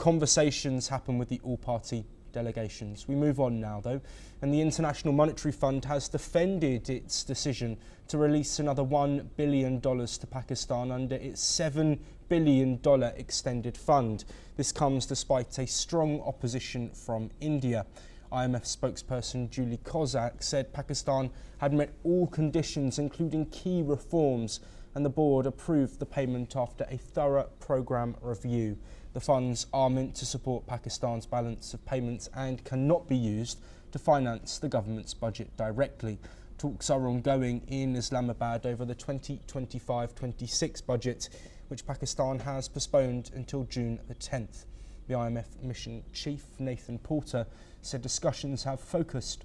conversations happen with the all-party delegations. We move on now, though, and the International Monetary Fund has defended its decision to release another $1 billion to Pakistan under its $7 billion extended fund. This comes despite a strong opposition from India. IMF spokesperson Julie Kozak said Pakistan had met all conditions, including key reforms, and the board approved the payment after a thorough programme review. The funds are meant to support Pakistan's balance of payments and cannot be used to finance the government's budget directly. Talks are ongoing in Islamabad over the 2025-26 budget, which Pakistan has postponed until June the 10th. The IMF mission chief, Nathan Porter, said discussions have focused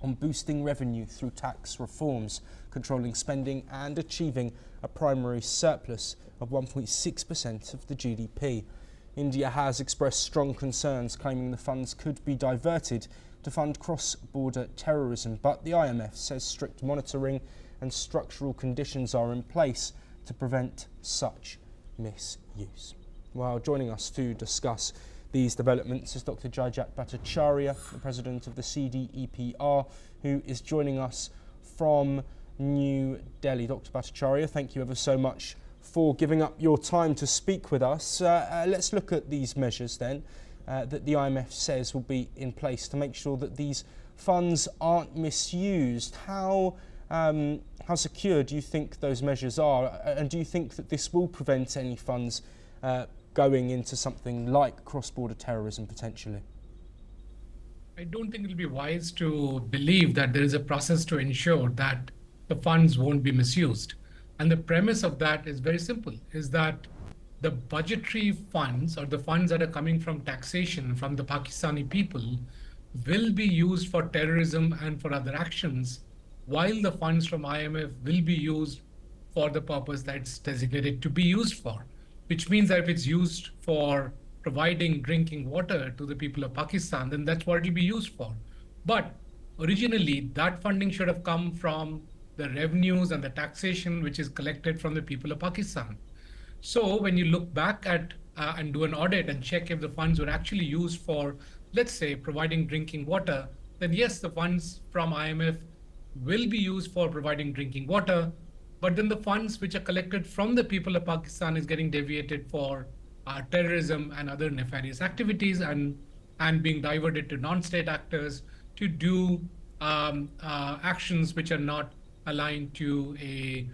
on boosting revenue through tax reforms, controlling spending and achieving a primary surplus of 1.6% of the GDP. India has expressed strong concerns, claiming the funds could be diverted to fund cross-border terrorism, but the IMF says strict monitoring and structural conditions are in place to prevent such misuse. Well, joining us to discuss these developments is Dr. Jayjat Bhattacharya, the president of the CDEPR, who is joining us from New Delhi. Dr. Bhattacharya, thank you ever so much for giving up your time to speak with us. Let's look at these measures then that the IMF says will be in place to make sure that these funds aren't misused. How secure do you think those measures are, and do you think that this will prevent any funds going into something like cross-border terrorism potentially? I don't think it'll be wise to believe that there is a process to ensure that the funds won't be misused. And the premise of that is very simple, is that the budgetary funds, or the funds that are coming from taxation from the Pakistani people, will be used for terrorism and for other actions, while the funds from IMF will be used for the purpose that it's designated to be used for, which means that if it's used for providing drinking water to the people of Pakistan, then that's what it'll be used for. But originally, that funding should have come from the revenues and the taxation which is collected from the people of Pakistan. So when you look back at and do an audit and check if the funds were actually used for, let's say, providing drinking water, then yes, the funds from IMF will be used for providing drinking water, but then the funds which are collected from the people of Pakistan is getting deviated for terrorism and other nefarious activities, and being diverted to non-state actors to do actions which are not aligned to a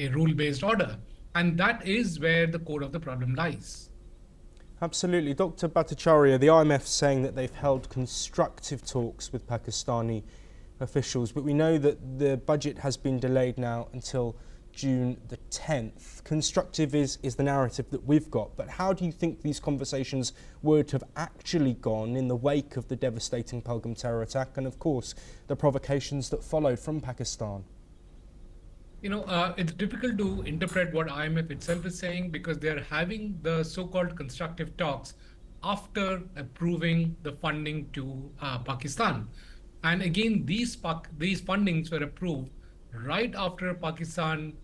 rule-based order. And that is where the core of the problem lies. Absolutely. Dr. Bhattacharya, the IMF saying that they've held constructive talks with Pakistani officials, but we know that the budget has been delayed now until June the 10th. Constructive is the narrative that we've got, but how do you think these conversations would have actually gone in the wake of the devastating Pahalgam terror attack and, of course, the provocations that followed from Pakistan? You know, it's difficult to interpret what IMF itself is saying, because they're having the so-called constructive talks after approving the funding to Pakistan. And again, these fundings were approved right after Pakistan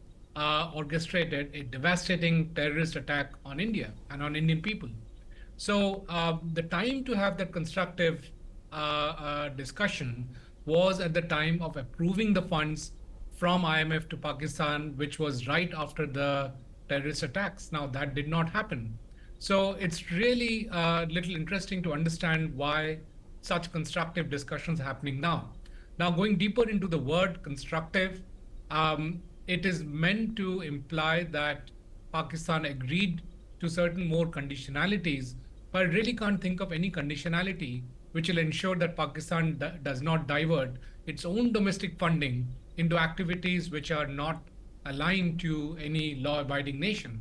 orchestrated a devastating terrorist attack on India and on Indian people. So the time to have that constructive discussion was at the time of approving the funds from IMF to Pakistan, which was right after the terrorist attacks. Now, that did not happen. So it's really a little interesting to understand why such constructive discussions are happening now. Now, going deeper into the word constructive, it is meant to imply that Pakistan agreed to certain more conditionalities, but I really can't think of any conditionality which will ensure that Pakistan does not divert its own domestic funding into activities which are not aligned to any law-abiding nation.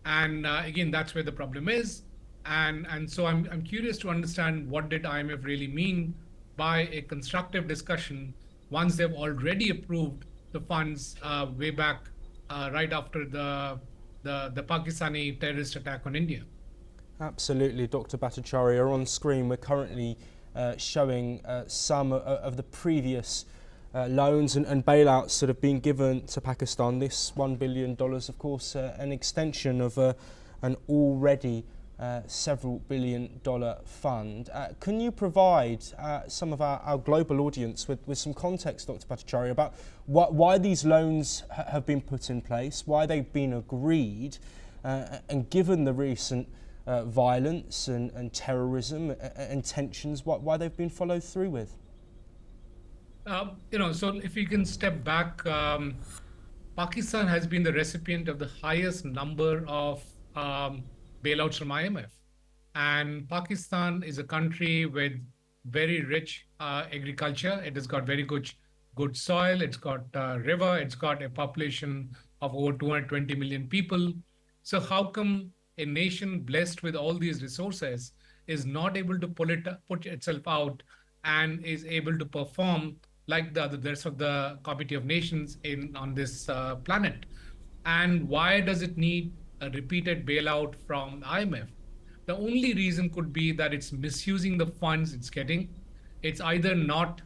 And again, that's where the problem is. And so I'm curious to understand, what did IMF really mean by a constructive discussion once they've already approved the funds way back right after the Pakistani terrorist attack on India? Absolutely, Dr. Bhattacharya. On screen, we're currently showing some of the previous loans and bailouts that have been given to Pakistan. This $1 billion, of course, an extension of an already several billion-dollar fund. Can you provide some of our global audience with some context, Dr. Bhattacharya, about why these loans have been put in place, why they've been agreed, and given the recent violence and terrorism and tensions, why they've been followed through with? So if you can step back, Pakistan has been the recipient of the highest number of bailouts from IMF. And Pakistan is a country with very rich agriculture. It has got very good soil. It's got a river. It's got a population of over 220 million people. So how come a nation blessed with all these resources is not able to put itself out and is able to perform like the rest of the community of nations on this planet? And why does it need a repeated bailout from IMF? The only reason could be that it's misusing the funds it's getting. It's either not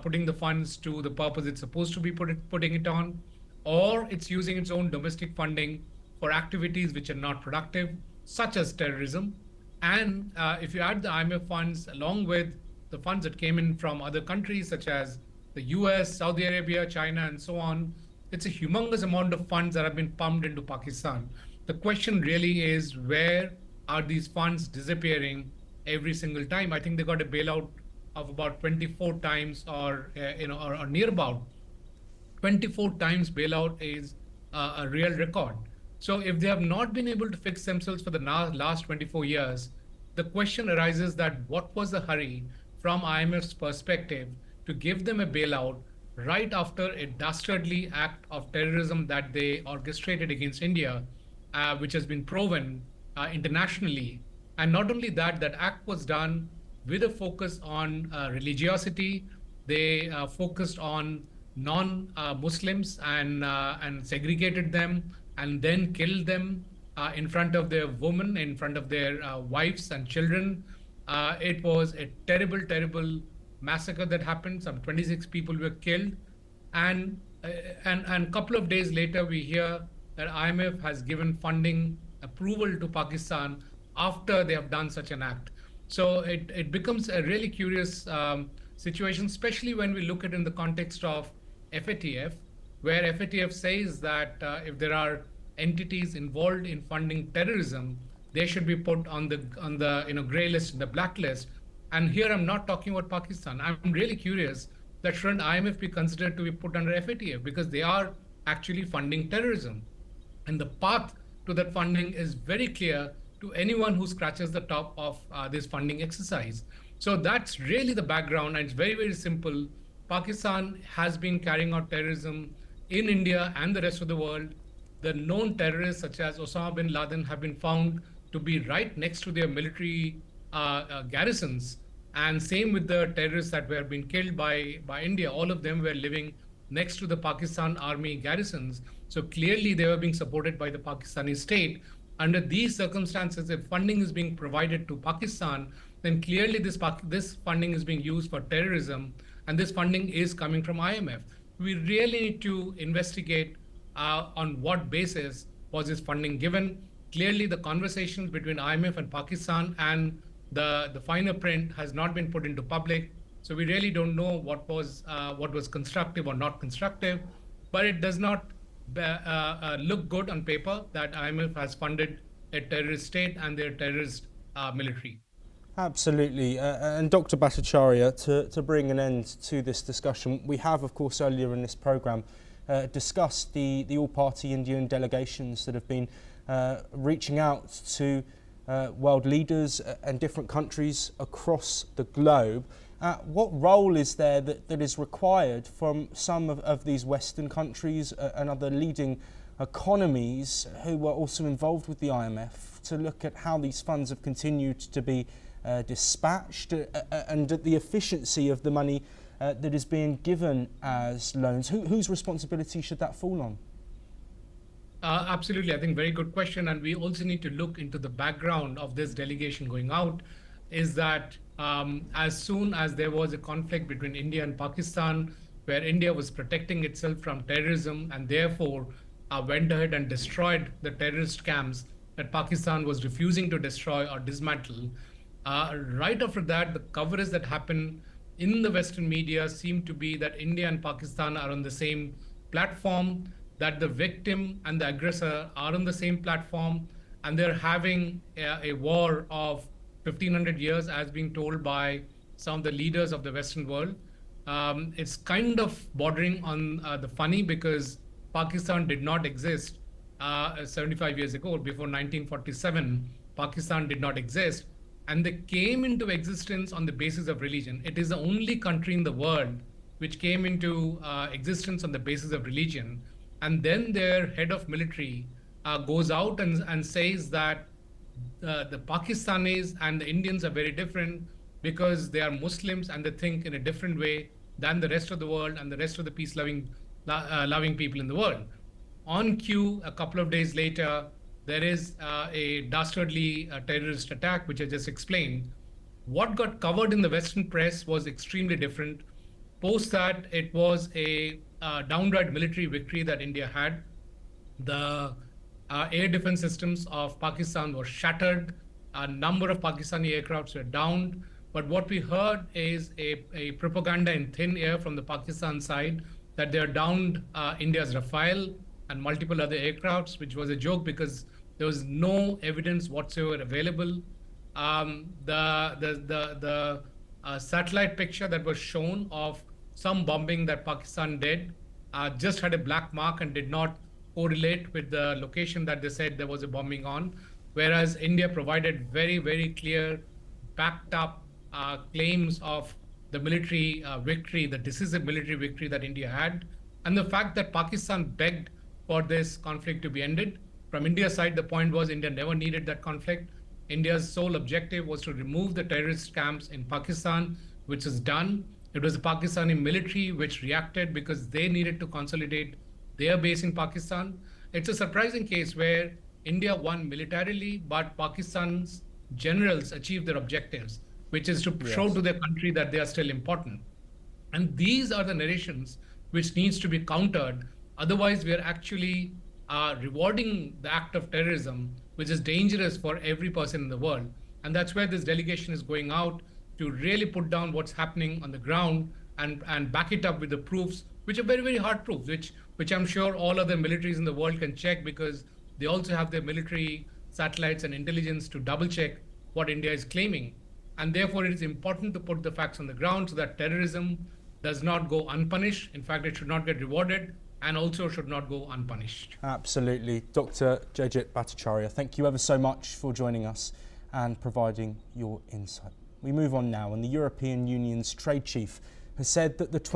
putting the funds to the purpose it's supposed to be putting it on, or it's using its own domestic funding for activities which are not productive, such as terrorism. And if you add the IMF funds along with the funds that came in from other countries such as the US, Saudi Arabia, China, and so on, it's a humongous amount of funds that have been pumped into Pakistan. The question really is, where are these funds disappearing every single time? I think they got a bailout of about 24 times or near about 24 times bailout is a real record. So if they have not been able to fix themselves for the last 24 years, the question arises that what was the hurry from IMF's perspective to give them a bailout right after a dastardly act of terrorism that they orchestrated against India, which has been proven internationally. And not only that, that act was done with a focus on religiosity. They focused on non-Muslims and segregated them and then killed them in front of their women, in front of their wives and children. It was a terrible, terrible massacre that happened. Some 26 people were killed. And a couple of days later, we hear that IMF has given funding approval to Pakistan after they have done such an act. So it becomes a really curious situation, especially when we look at it in the context of FATF, where FATF says that if there are entities involved in funding terrorism, they should be put on the gray list, the blacklist. And here I'm not talking about Pakistan. I'm really curious that shouldn't IMF be considered to be put under FATF, because they are actually funding terrorism. And the path to that funding is very clear to anyone who scratches the top of this funding exercise. So that's really the background, and it's very, very simple. Pakistan has been carrying out terrorism in India and the rest of the world. The known terrorists such as Osama bin Laden have been found to be right next to their military garrisons. And same with the terrorists that were being killed by India. All of them were living next to the Pakistan army garrisons. So clearly they were being supported by the Pakistani state. Under these circumstances, if funding is being provided to Pakistan, then clearly this funding is being used for terrorism, and this funding is coming from IMF. We really need to investigate on what basis was this funding given. Clearly, the conversations between IMF and Pakistan and the finer print has not been put into public. So we really don't know what was constructive or not constructive, but it does not look good on paper that IMF has funded a terrorist state and their terrorist military. Absolutely. And Dr. Bhattacharya, to bring an end to this discussion, we have, of course, earlier in this programme discussed the all-party Indian delegations that have been reaching out to world leaders and different countries across the globe. What role is there that is required from some of these Western countries and other leading economies who were also involved with the IMF to look at how these funds have continued to be dispatched and the efficiency of the money that is being given as loans? Whose responsibility should that fall on? Absolutely. I think very good question. And we also need to look into the background of this delegation going out, is that as soon as there was a conflict between India and Pakistan, where India was protecting itself from terrorism and therefore went ahead and destroyed the terrorist camps that Pakistan was refusing to destroy or dismantle. Right after that, the coverage that happened in the Western media seemed to be that India and Pakistan are on the same platform, that the victim and the aggressor are on the same platform, and they're having a war of 1500 years, as being told by some of the leaders of the Western world. It's kind of bordering on the funny, because Pakistan did not exist 75 years ago. Before 1947, Pakistan did not exist. And they came into existence on the basis of religion. It is the only country in the world which came into existence on the basis of religion. And then their head of military goes out and says that the Pakistanis and the Indians are very different because they are Muslims and they think in a different way than the rest of the world and the rest of the peace-loving loving people in the world. On cue, a couple of days later, there is a dastardly terrorist attack, which I just explained. What got covered in the Western press was extremely different. Post that, it was a downright military victory that India had. The air defense systems of Pakistan were shattered. A number of Pakistani aircrafts were downed. But what we heard is a propaganda in thin air from the Pakistan side that they are downed India's Rafale and multiple other aircrafts, which was a joke because there was no evidence whatsoever available. The satellite picture that was shown of some bombing that Pakistan did just had a black mark and did not correlate with the location that they said there was a bombing on, whereas India provided very, very clear, backed up claims of the military victory, the decisive military victory that India had, and the fact that Pakistan begged for this conflict to be ended. From India's side, the point was India never needed that conflict. India's sole objective was to remove the terrorist camps in Pakistan, which is done. It was the Pakistani military which reacted because they needed to consolidate their base in Pakistan. It's a surprising case where India won militarily, but Pakistan's generals achieved their objectives, which is to show to their country that they are still important. And these are the narrations which needs to be countered. Otherwise, we are actually rewarding the act of terrorism, which is dangerous for every person in the world. And that's where this delegation is going out to really put down what's happening on the ground and back it up with the proofs, which are very, very hard proofs, which I'm sure all other militaries in the world can check because they also have their military satellites and intelligence to double check what India is claiming. And therefore, it is important to put the facts on the ground so that terrorism does not go unpunished. In fact, it should not get rewarded and also should not go unpunished. Absolutely. Dr. Jayjit Bhattacharya, thank you ever so much for joining us and providing your insight. We move on now, and the European Union's trade chief has said that the